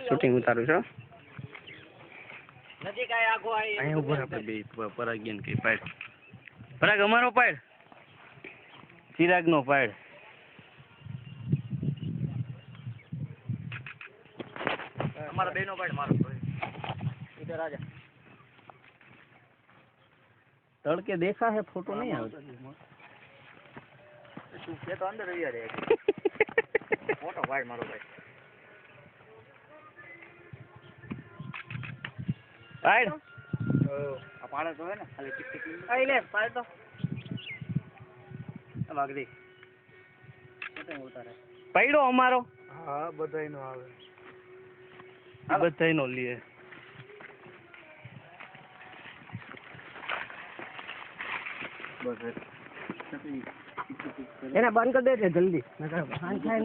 shooting ઉતારું છો નજીક આય આગો આય અહીં ઉભો આપણે બે પરાગ ગેન કે પાડ પરાગ અમારો પાડ ચિરાગ નો પાડ हमारा बेनो पाड मारो इधर आ जा तड़के देखा है फोटो नहीं आया तू ये तो अंदर ही आ जाएगा फोटो पाड मारो भाई पाड आ पाड़ तो है ना खाली टिक टिक आई ले पाड तो अब आगे देख कितने उतारे पाइडो हमारो हां बधाई नो आवे बधाई नो लिए एना बंद कर दे जल्दी नकर हां खाए